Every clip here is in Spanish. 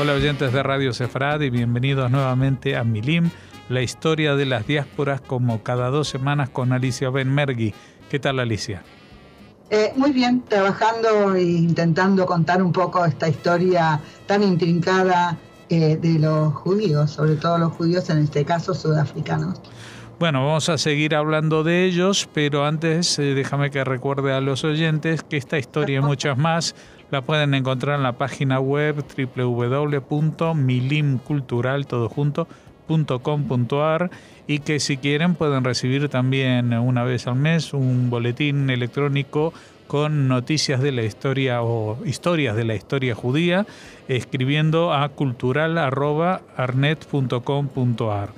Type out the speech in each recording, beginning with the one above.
Hola oyentes de Radio Sefrad y bienvenidos nuevamente a Milim, la historia de las diásporas, como cada 2 semanas con Alicia Benmergui. ¿Qué tal, Alicia? Muy bien, trabajando e intentando contar un poco esta historia tan intrincada de los judíos, sobre todo los judíos, en este caso sudafricanos. Bueno, vamos a seguir hablando de ellos, pero antes déjame que recuerde a los oyentes que esta historia y muchas más la pueden encontrar en la página web www.milimcultural.com.ar y que si quieren pueden recibir también una vez al mes un boletín electrónico con noticias de la historia o historias de la historia judía, escribiendo a cultural@arnet.com.ar.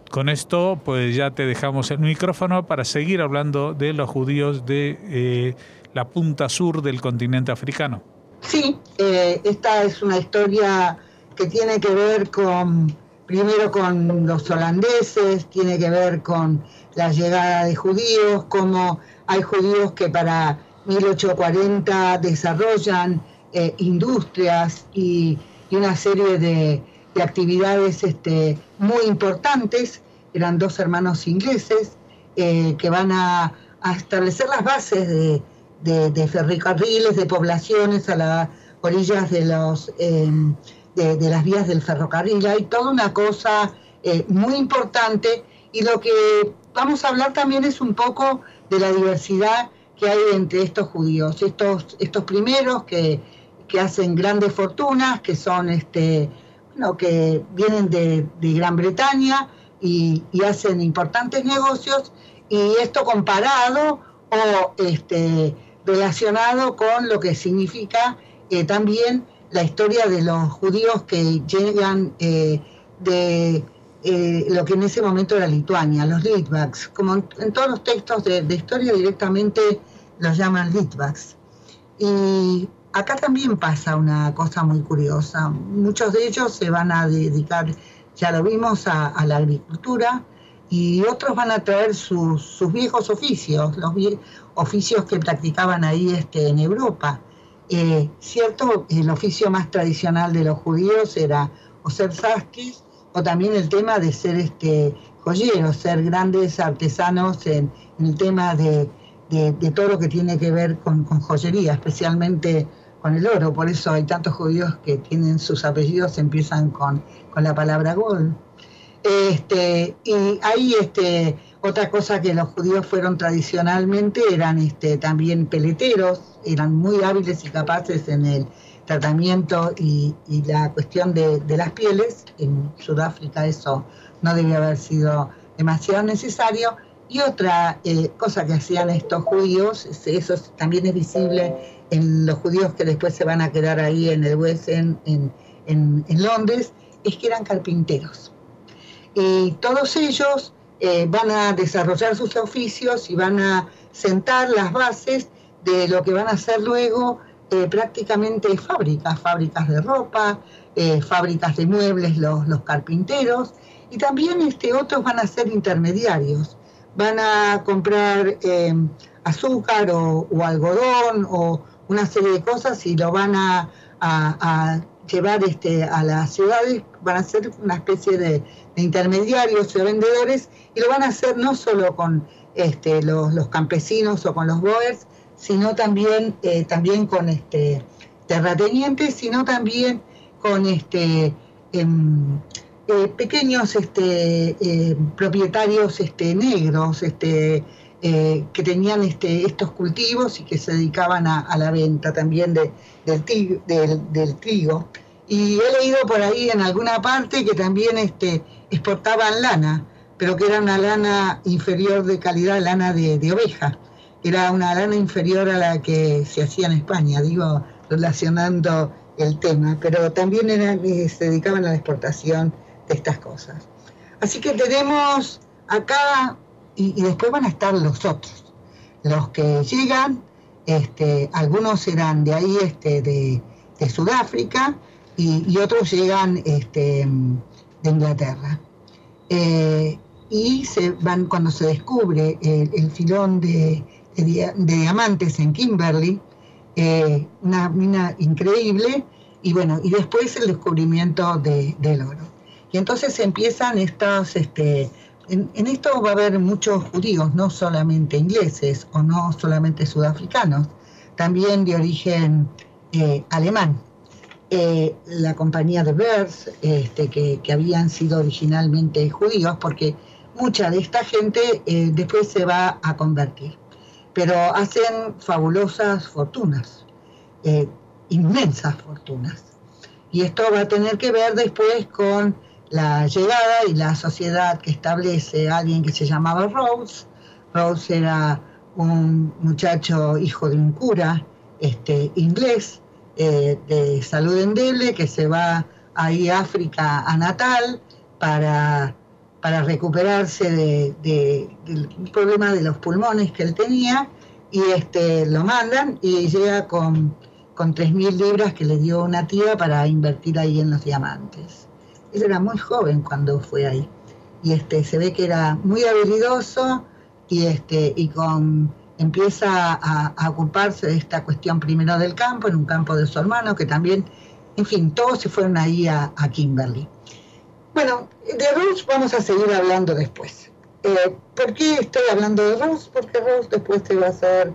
Con esto, pues ya te dejamos el micrófono para seguir hablando de los judíos de la punta sur del continente africano. Sí, esta es una historia que tiene que ver primero con los holandeses, tiene que ver con la llegada de judíos, cómo hay judíos que para 1840 desarrollan industrias y una serie de actividades muy importantes. Eran 2 hermanos ingleses que van a establecer las bases de ferrocarriles, de poblaciones a las orillas de las vías del ferrocarril. Hay toda una cosa muy importante, y lo que vamos a hablar también es un poco de la diversidad que hay entre estos judíos, estos primeros que hacen grandes fortunas, que son que vienen de Gran Bretaña y hacen importantes negocios, y esto comparado o relacionado con lo que significa también la historia de los judíos que llegan de lo que en ese momento era Lituania, los Litvaks. Como en todos los textos de historia directamente los llaman Litvaks. Y acá también pasa una cosa muy curiosa. Muchos de ellos se van a dedicar, ya lo vimos, a la agricultura, y otros van a traer sus viejos oficios, los oficios que practicaban ahí en Europa. Cierto, el oficio más tradicional de los judíos era o ser sastres, o también el tema de ser joyeros, ser grandes artesanos en el tema de todo lo que tiene que ver con joyería, especialmente con el oro. Por eso hay tantos judíos que tienen sus apellidos, empiezan con la palabra gold. Y hay otra cosa, que los judíos fueron tradicionalmente, eran también peleteros, eran muy hábiles y capaces en el tratamiento y la cuestión de las pieles. En Sudáfrica eso no debía haber sido demasiado necesario. Y otra cosa que hacían estos judíos, eso también es visible en los judíos que después se van a quedar ahí en el West End, en Londres, es que eran carpinteros. Y todos ellos van a desarrollar sus oficios y van a sentar las bases de lo que van a ser luego prácticamente fábricas de ropa, fábricas de muebles, los carpinteros, y también otros van a ser intermediarios. Van a comprar azúcar o algodón o una serie de cosas, y lo van a llevar a las ciudades. Van a ser una especie de intermediarios o vendedores, y lo van a hacer no solo con los campesinos o con los boers, sino también con terratenientes, sino también con pequeños propietarios negros que tenían estos cultivos y que se dedicaban a la venta también del trigo. Y he leído por ahí en alguna parte que también exportaban lana, pero que era una lana inferior de calidad, lana de oveja. Era una lana inferior a la que se hacía en España, digo, relacionando el tema, pero también se dedicaban a la exportación de estas cosas. Así que tenemos acá, y después van a estar los otros, los que llegan, algunos eran de ahí, de Sudáfrica, y otros llegan de Inglaterra. Y se van, cuando se descubre el filón de diamantes en Kimberley, una mina increíble, y bueno, y después el descubrimiento del oro. Y entonces empiezan estos, en esto va a haber muchos judíos, no solamente ingleses o no solamente sudafricanos, también de origen alemán. La compañía de Beers, que habían sido originalmente judíos, porque mucha de esta gente después se va a convertir, pero hacen fabulosas fortunas, inmensas fortunas. Y esto va a tener que ver después con la llegada y la sociedad que establece alguien que se llamaba Rose. Rose era un muchacho hijo de un cura inglés, de salud endeble, que se va ahí a África a Natal para recuperarse del problema de los pulmones que él tenía, y lo mandan y llega con 3.000 libras que le dio una tía para invertir ahí en los diamantes. Él era muy joven cuando fue ahí, y se ve que era muy habilidoso, y empieza a ocuparse de esta cuestión primero del campo, en un campo de su hermano, que también, en fin, todos se fueron ahí a Kimberley. Bueno, de Rose vamos a seguir hablando después. ¿Por qué estoy hablando de Rose? Porque Rose después se va a hacer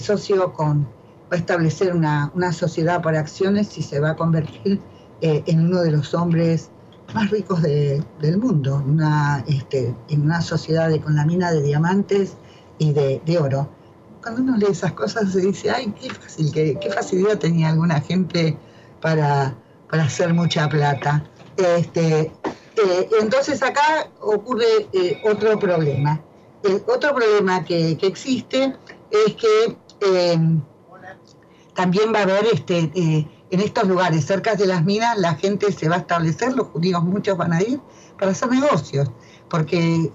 socio va a establecer una sociedad por acciones y se va a convertir en uno de los hombres más ricos del mundo, en una sociedad con la mina de diamantes y de oro. Cuando uno lee esas cosas se dice, ay, qué facilidad tenía alguna gente para hacer mucha plata. Entonces acá ocurre otro problema. Otro problema que existe es que también va a haber en estos lugares, cerca de las minas, la gente se va a establecer, los judíos muchos van a ir para hacer negocios, porque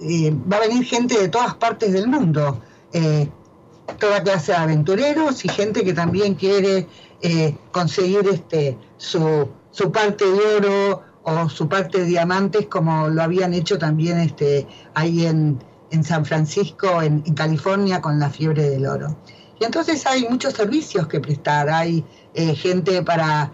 va a venir gente de todas partes del mundo, toda clase de aventureros y gente que también quiere conseguir su parte de oro o su parte de diamantes, como lo habían hecho también ahí en San Francisco, en California, con la fiebre del oro. Y entonces hay muchos servicios que prestar, hay gente para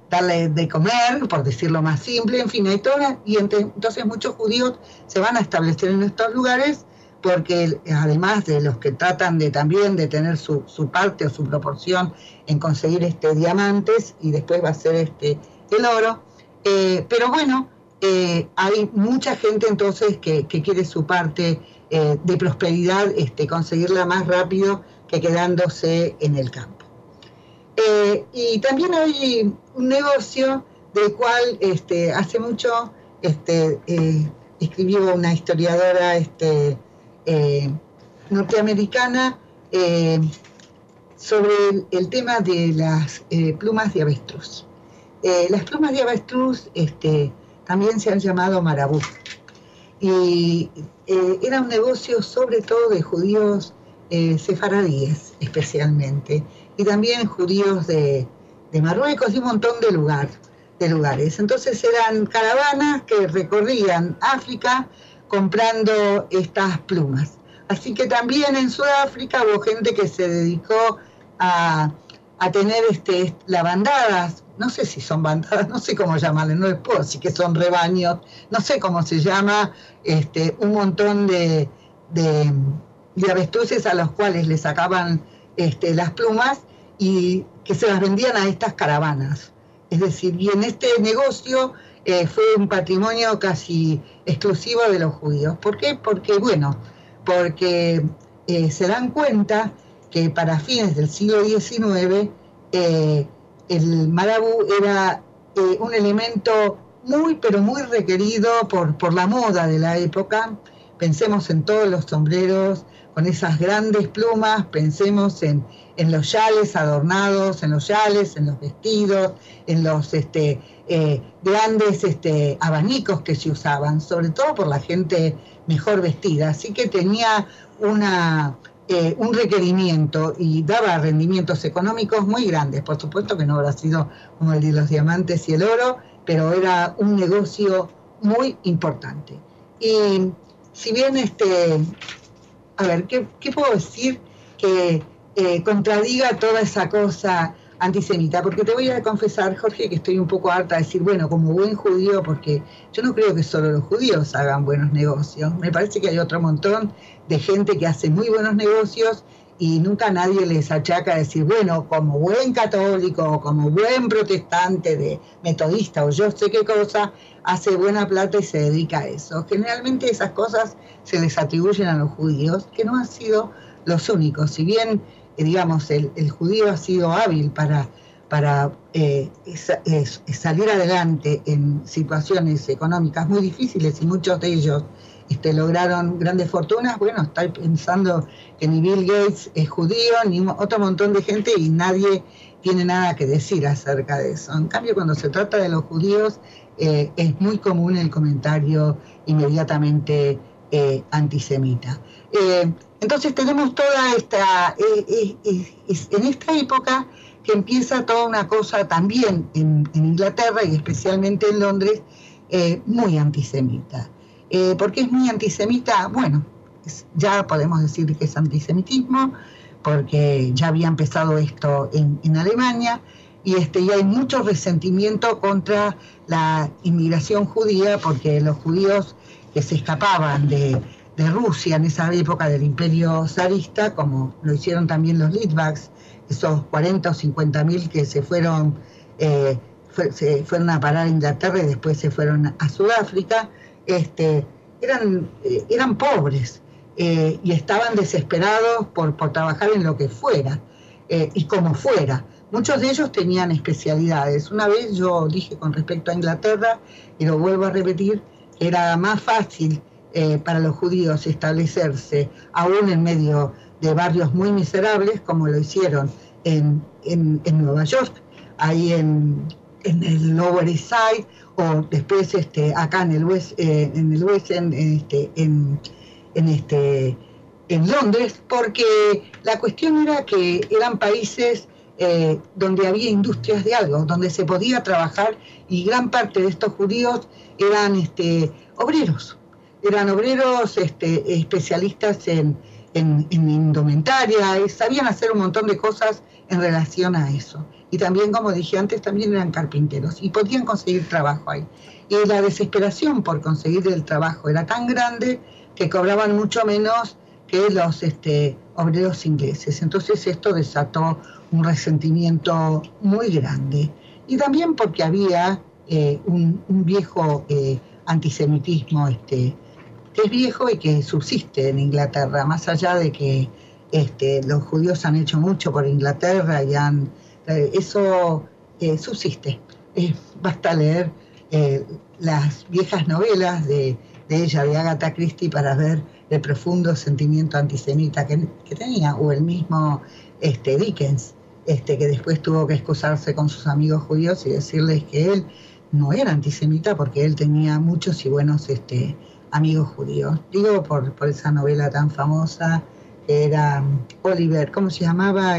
darle de comer, por decirlo más simple, en fin, hay todas, y entonces muchos judíos se van a establecer en estos lugares, porque además de los que tratan también de tener su parte o su proporción en conseguir diamantes, y después va a ser el oro, pero bueno, hay mucha gente entonces que quiere su parte de prosperidad, conseguirla más rápido que quedándose en el campo. Y también hay un negocio del cual hace mucho escribió una historiadora norteamericana sobre el tema de las plumas de avestruz. Las plumas de avestruz también se han llamado marabú, y era un negocio sobre todo de judíos sefaradíes especialmente, y también judíos de Marruecos y un montón de lugares. Entonces eran caravanas que recorrían África comprando estas plumas. Así que también en Sudáfrica hubo gente que se dedicó a tener las bandadas, no sé si son bandadas, no sé cómo llamarle, no les puedo decir que son rebaños, no sé cómo se llama, un montón de avestruces a los cuales le sacaban las plumas y que se las vendían a estas caravanas. Es decir, y en este negocio fue un patrimonio casi exclusivo de los judíos. ¿Por qué? Porque se dan cuenta que para fines del siglo XIX el marabú era un elemento muy, pero muy requerido por la moda de la época. Pensemos en todos los sombreros con esas grandes plumas, pensemos en los yales adornados, en los yales, en los vestidos, en los grandes abanicos que se usaban, sobre todo por la gente mejor vestida. Así que tenía un requerimiento y daba rendimientos económicos muy grandes. Por supuesto que no habrá sido como el de los diamantes y el oro, pero era un negocio muy importante. Y si bien a ver, ¿qué puedo decir que contradiga toda esa cosa antisemita, porque te voy a confesar, Jorge, que estoy un poco harta de decir, bueno, como buen judío, porque yo no creo que solo los judíos hagan buenos negocios, me parece que hay otro montón de gente que hace muy buenos negocios y nunca nadie les achaca decir, bueno, como buen católico o como buen protestante de metodista o yo sé qué cosa, hace buena plata y se dedica a eso. Generalmente esas cosas se les atribuyen a los judíos, que no han sido los únicos. Si bien, digamos, el judío ha sido hábil para salir adelante en situaciones económicas muy difíciles y muchos de ellos lograron grandes fortunas, bueno, estoy pensando que ni Bill Gates es judío, ni otro montón de gente y nadie tiene nada que decir acerca de eso. En cambio, cuando se trata de los judíos, es muy común el comentario inmediatamente antisemita. Entonces tenemos toda en esta época que empieza toda una cosa también en Inglaterra y especialmente en Londres, muy antisemita. ¿Por qué es muy antisemita? Bueno, ya podemos decir que es antisemitismo, porque ya había empezado esto en Alemania, y hay mucho resentimiento contra la inmigración judía, porque los judíos que se escapaban de Rusia en esa época del imperio zarista, como lo hicieron también los Litvaks, esos 40 o 50 mil que se fueron a parar a Inglaterra y después se fueron a Sudáfrica, eran pobres y estaban desesperados por trabajar en lo que fuera y como fuera. Muchos de ellos tenían especialidades. Una vez yo dije con respecto a Inglaterra, y lo vuelvo a repetir, que era más fácil para los judíos establecerse aún en medio de barrios muy miserables, como lo hicieron en Nueva York, ahí en el Lower East Side, o después acá en el West End, en Londres, porque la cuestión era que eran países donde había industrias de algo, donde se podía trabajar, y gran parte de estos judíos eran obreros especialistas en indumentaria, y sabían hacer un montón de cosas en relación a eso. Y también, como dije antes, también eran carpinteros y podían conseguir trabajo ahí. Y la desesperación por conseguir el trabajo era tan grande que cobraban mucho menos que los obreros ingleses. Entonces esto desató un resentimiento muy grande. Y también porque había un viejo antisemitismo que es viejo y que subsiste en Inglaterra, más allá de que los judíos han hecho mucho por Inglaterra y eso subsiste. Basta leer las viejas novelas de ella, de Agatha Christie, para ver el profundo sentimiento antisemita que tenía, o el mismo Dickens, que después tuvo que excusarse con sus amigos judíos y decirles que él no era antisemita porque él tenía muchos y buenos amigos judíos. Digo por esa novela tan famosa que era Oliver, ¿cómo se llamaba?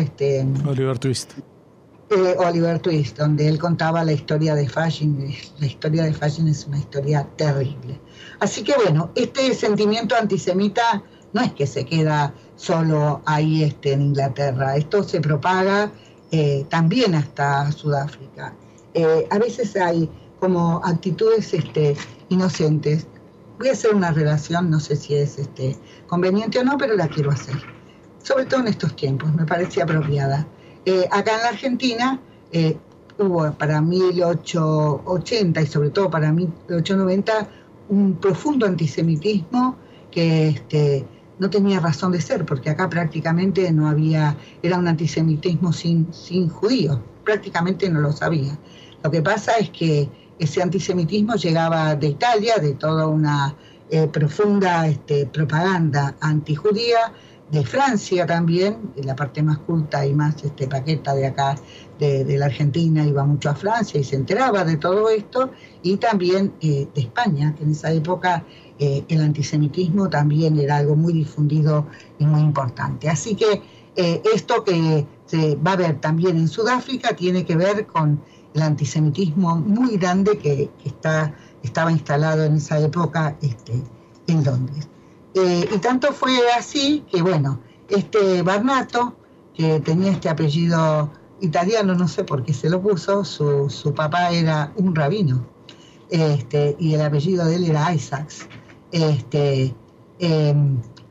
Oliver Twist. Oliver Twist, donde él contaba la historia de Fashing. La historia de Fashing es una historia terrible. Así que bueno, este sentimiento antisemita no es que se queda solo ahí en Inglaterra, esto se propaga también hasta Sudáfrica. A veces hay como actitudes inocentes. Voy a hacer una relación, no sé si es conveniente o no, pero la quiero hacer. Sobre todo en estos tiempos, me parece apropiada. Acá en la Argentina hubo para 1880 y sobre todo para 1890 un profundo antisemitismo que no tenía razón de ser, porque acá prácticamente no había, era un antisemitismo sin judíos, prácticamente no lo sabía. Lo que pasa es que ese antisemitismo llegaba de Italia, de toda una profunda propaganda antijudía, de Francia también, la parte más culta y más paqueta de acá, de la Argentina, iba mucho a Francia y se enteraba de todo esto, y también de España, que en esa época el antisemitismo también era algo muy difundido y muy importante. Así que esto que se va a ver también en Sudáfrica tiene que ver con el antisemitismo muy grande que estaba instalado en esa época en Londres. Y tanto fue así que, bueno, Barnato, que tenía este apellido italiano, no sé por qué se lo puso, su papá era un rabino, y el apellido de él era Isaacs.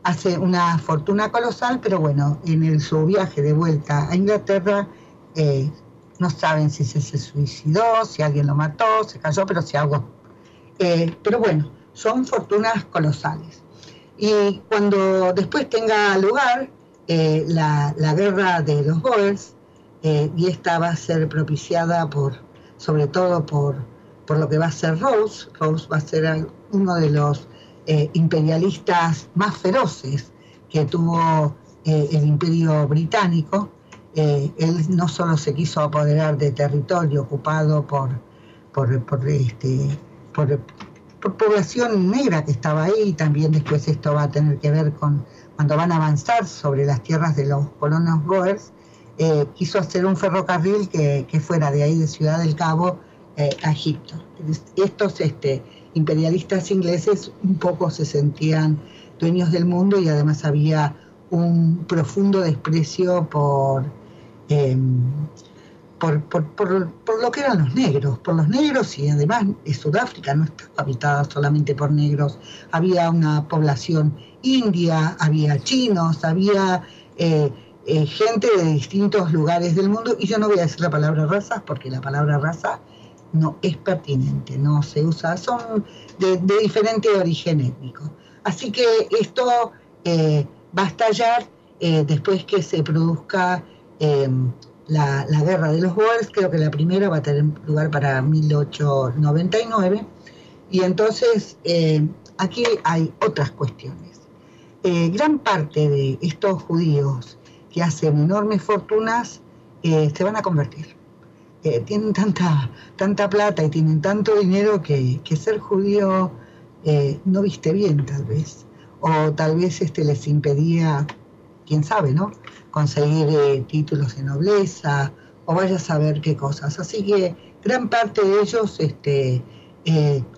Hace una fortuna colosal, pero bueno, en su viaje de vuelta a Inglaterra, no saben si se suicidó, si alguien lo mató, se cayó, pero se ahogó. Pero bueno, son fortunas colosales. Y cuando después tenga lugar la guerra de los Boers, y esta va a ser propiciada sobre todo por lo que va a ser Rose. Rose va a ser uno de los imperialistas más feroces que tuvo el Imperio Británico. Él no solo se quiso apoderar de territorio ocupado por población negra que estaba ahí, también después esto va a tener que ver con cuando van a avanzar sobre las tierras de los colonos Boers. Quiso hacer un ferrocarril que fuera de ahí, de Ciudad del Cabo, a Egipto. Estos imperialistas ingleses un poco se sentían dueños del mundo, y además había un profundo desprecio por lo que eran por los negros, y además Sudáfrica no estaba habitada solamente por negros, había una población india, había chinos, había gente de distintos lugares del mundo, y yo no voy a decir la palabra raza, porque la palabra raza no es pertinente, no se usa, son de diferente origen étnico. Así que esto va a estallar después que se produzca la guerra de los Boers. Creo que la primera va a tener lugar para 1899, y entonces aquí hay otras cuestiones. Gran parte de estos judíos que hacen enormes fortunas se van a convertir. Tienen tanta plata y tienen tanto dinero que ser judío no viste bien, tal vez. O tal vez les impedía, quién sabe, ¿no?, conseguir títulos de nobleza, o vaya a saber qué cosas. Así que gran parte de ellos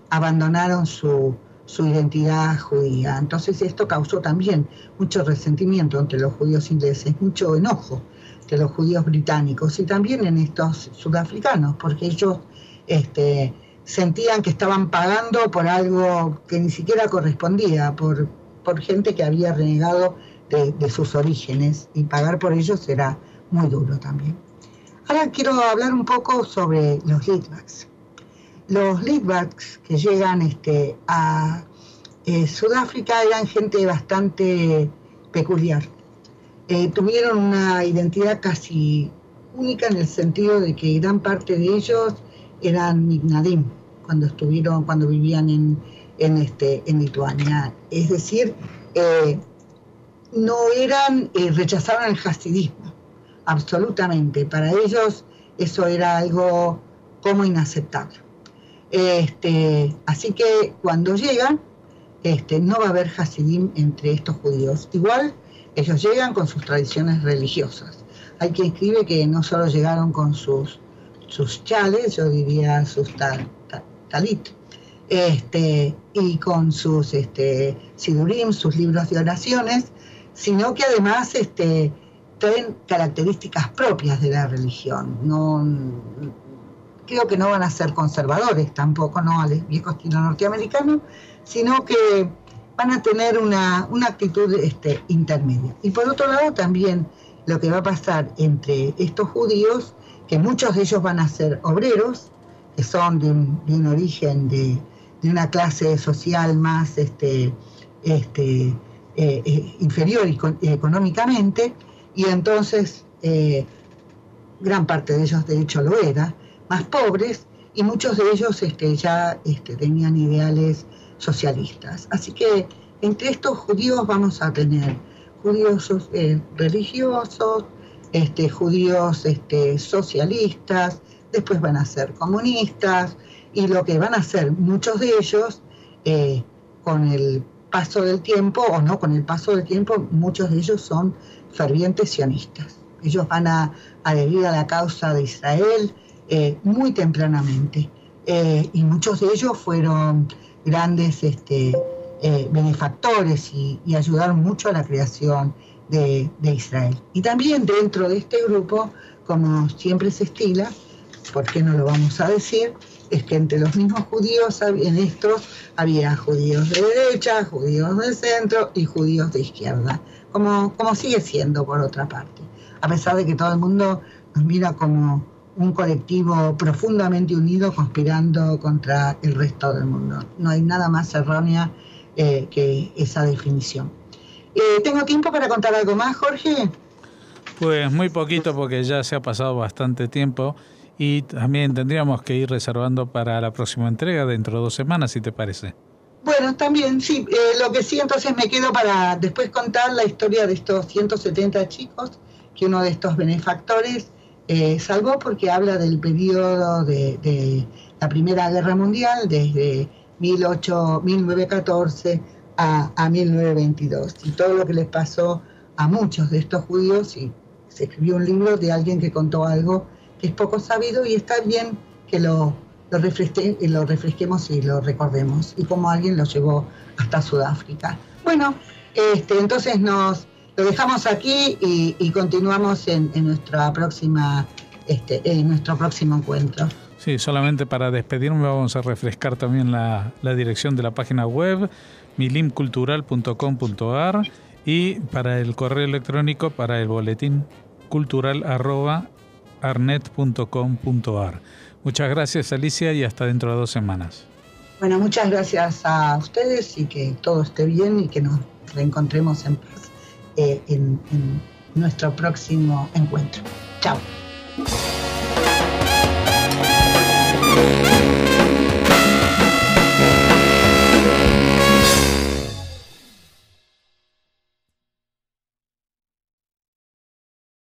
abandonaron su identidad judía. Entonces esto causó también mucho resentimiento entre los judíos ingleses, mucho enojo de los judíos británicos, y también en estos sudafricanos, porque ellos sentían que estaban pagando por algo que ni siquiera correspondía, por gente que había renegado de sus orígenes, y pagar por ellos era muy duro también. Ahora quiero hablar un poco sobre los Litvaks. Los Litvaks que llegan a Sudáfrica eran gente bastante peculiar. Tuvieron una identidad casi única, en el sentido de que gran parte de ellos eran Mignadim cuando vivían en Lituania. Es decir, no rechazaron el hasidismo, absolutamente. Para ellos eso era algo como inaceptable. Así que cuando llegan, no va a haber hasidim entre estos judíos. Igual, ellos llegan con sus tradiciones religiosas. Hay quien escribe que no solo llegaron con sus chales, yo diría sus talit, y con sus sidurim, sus libros de oraciones, sino que además traen características propias de la religión. Creo que no van a ser conservadores tampoco, no al viejo estilo norteamericano, sino que van a tener una actitud intermedia. Y por otro lado también lo que va a pasar entre estos judíos, que muchos de ellos van a ser obreros, que son de un origen de una clase social más inferior económicamente, y entonces gran parte de ellos de hecho lo era, más pobres, y muchos de ellos ya tenían ideales socialistas. Así que entre estos judíos vamos a tener judíos religiosos, judíos socialistas, después van a ser comunistas, y lo que van a hacer muchos de ellos con el paso del tiempo, o no con el paso del tiempo, muchos de ellos son fervientes sionistas. Ellos van a adherir a la causa de Israel muy tempranamente, y muchos de ellos fueron grandes benefactores y ayudaron mucho a la creación de Israel. Y también dentro de este grupo como siempre se estila, ¿por qué no lo vamos a decir? Es que entre los mismos judíos, en estos había judíos de derecha, judíos de centro y judíos de izquierda, como sigue siendo por otra parte, a pesar de que todo el mundo nos mira como un colectivo profundamente unido conspirando contra el resto del mundo. No hay nada más errónea que esa definición. ¿Tengo tiempo para contar algo más, Jorge? Pues muy poquito, porque ya se ha pasado bastante tiempo y también tendríamos que ir reservando para la próxima entrega dentro de 2 semanas, si te parece. Bueno, también sí. Lo que sí, entonces me quedo para después contar la historia de estos 170 chicos que uno de estos benefactores salvó, porque habla del periodo de la Primera Guerra Mundial, desde 1914 a 1922, y todo lo que les pasó a muchos de estos judíos. Y se escribió un libro de alguien que contó algo que es poco sabido, y está bien que lo refresquemos y lo recordemos, y como alguien lo llevó hasta Sudáfrica. Bueno, entonces lo dejamos aquí y continuamos en nuestra próxima en nuestro próximo encuentro. Sí, solamente para despedirme vamos a refrescar también la dirección de la página web, milimcultural.com.ar, y para el correo electrónico, para el boletín cultural @arnet.com.ar. Muchas gracias, Alicia, y hasta dentro de 2 semanas. Bueno, muchas gracias a ustedes, y que todo esté bien y que nos reencontremos en paz en nuestro próximo encuentro. Chao.